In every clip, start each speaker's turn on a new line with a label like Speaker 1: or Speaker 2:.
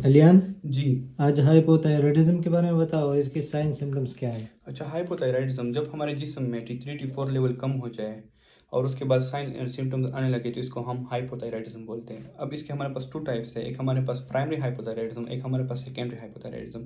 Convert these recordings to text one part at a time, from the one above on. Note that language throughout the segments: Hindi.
Speaker 1: कल्याण,
Speaker 2: जी।
Speaker 1: आज हाइपोथायराइडिज्म के बारे में बताओ और इसके साइन सिम्टम्स क्या है।
Speaker 2: अच्छा, हाइपोथायराइडिज्म जब हमारे जिस्म में T3 T4 लेवल कम हो जाए और उसके बाद साइन एंड सिम्टम्स आने लगे तो इसको हम हाइपोथायराइडिज्म बोलते हैं। अब इसके हमारे पास टू टाइप्स है, एक हमारे पास प्राइमरी हाइपोथायराइडिज्म, एक हमारे पास सेकेंडरी हाइपोथायराइडिज्म।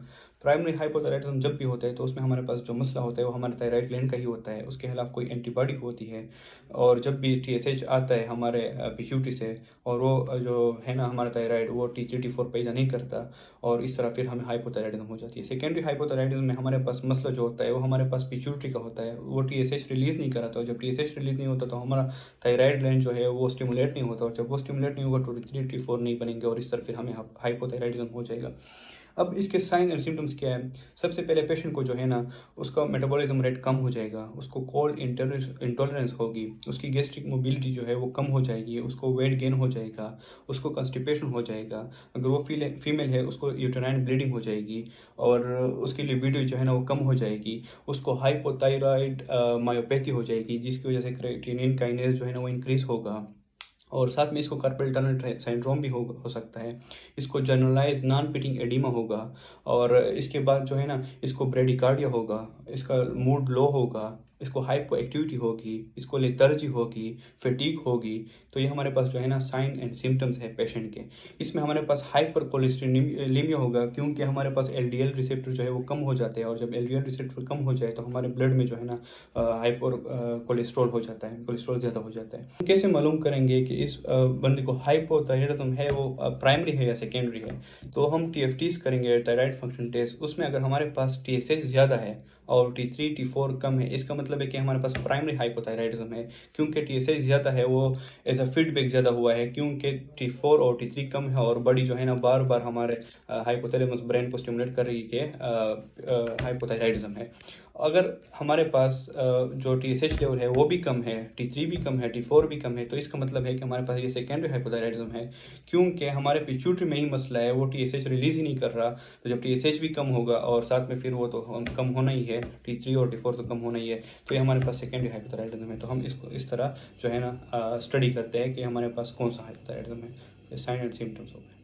Speaker 2: प्राइमरी हाइपोथायराइडिज्म जब भी होता है तो उसमें हमारे पास जो मसला होता है वो हमारे थायराइड ग्लैंड का ही होता है, उसके खिलाफ कोई एंटीबॉडी होती है। और जब भी TSH आता है हमारे पिट्यूटरी से और वो जो है ना हमारा थायराइड वो T3 T4 पैदा नहीं करता और इस तरह फिर हमें हाइपोथायराइडिज्म हो जाती है। सेकेंडरी हाइपोथायराइडिज्म में हमारे पास मसला जो होता है वो हमारे पास पिट्यूटरी का होता है, वो TSH रिलीज़ नहीं कराता और जब TSH रिलीज़ नहीं होता तो हमारा थायराइड ग्लैंड जो है वो स्टिमुलेट नहीं होता और जब वो स्टिमुलेट नहीं होगा तो T3 T4 नहीं बनेंगे और इस तरह फिर हमें हाइपोथायराइडिज्म हो जाएगा। अब इसके साइन एंड सिम्टम्स क्या है? सबसे पहले पेशेंट को जो है ना उसका मेटाबॉलिज्म रेट कम हो जाएगा, उसको कोल्ड इंटॉलरेंस होगी, उसकी गैस्ट्रिक मोबिलिटी जो है वो कम हो जाएगी, उसको वेट गेन हो जाएगा, उसको कंस्टिपेशन हो जाएगा। अगर वो फीमेल है उसको यूटेराइन ब्लीडिंग हो जाएगी और उसकी लिबिडो जो है ना वो कम हो जाएगी, उसको हाइपोथायराइड मायोपैथी हो जाएगी जिसकी वजह से क्रेटिनिन काइनेज जो है ना वो इंक्रीज होगा और साथ में इसको कार्पल टनल सिंड्रोम भी हो सकता है। इसको जनरलाइज नॉन पिटिंग एडिमा होगा और इसके बाद जो है ना इसको ब्रेडिकार्डिया होगा, इसका मूड लो होगा, इसको हाइपो एक्टिविटी होगी, इसको लेथर्जी होगी, फटीग होगी। तो ये हमारे पास जो है ना साइन एंड सिम्टम्स है पेशेंट के। इसमें हमारे पास हाइपर कोलेस्ट्रोलिमिया होगा क्योंकि हमारे पास LDL रिसेप्टर जो है वो कम हो जाते हैं और जब LDL रिसेप्टर कम हो जाए तो हमारे ब्लड में जो है ना हाइपर कोलेस्ट्रॉल हो जाता है, कोलेस्ट्रॉल ज़्यादा हो जाता है। कैसे मालूम करेंगे कि इस बंदे को हाइपोथायराइडिज्म है वो प्राइमरी है या सेकेंडरी है? तो हम TFTs करेंगे, थायराइड फंक्शन टेस्ट। उसमें अगर हमारे पास TSH ज़्यादा है और T3 T4 कम है, इसका मतलब है कि हमारे पास प्राइमरी हाइपोथायराइडिज्म है क्योंकि TSH ज़्यादा है वो एज अ फीडबैक ज़्यादा हुआ है क्योंकि T4 और T3 कम है और बॉडी जो है ना बार बार हमारे हाइपोथैलेमस ब्रेन को स्टिमुलेट कर रही है कि हाइपोथायराइडिज्म है। अगर हमारे पास जो TSH लेवल है वो भी कम है, T3 भी कम है, T4 भी कम है, तो इसका मतलब है कि हमारे पास ये सेकेंडरी हाइपोथायराइडिज्म है क्योंकि हमारे पिट्यूटरी में ही मसला है, वो TSH रिलीज ही नहीं कर रहा। तो जब TSH भी कम होगा और साथ में फिर वो तो कम होना ही है, T3 और T4 तो कम होना ही है, तो ये हमारे पास सेकेंडरी हाइपोथायराइडिज्म है। तो हम इसको इस तरह जो है ना स्टडी करते हैं कि हमारे पास कौन सा हाइपोथायराइडिज्म है। साइन एंड सिम्टम्स हो गए।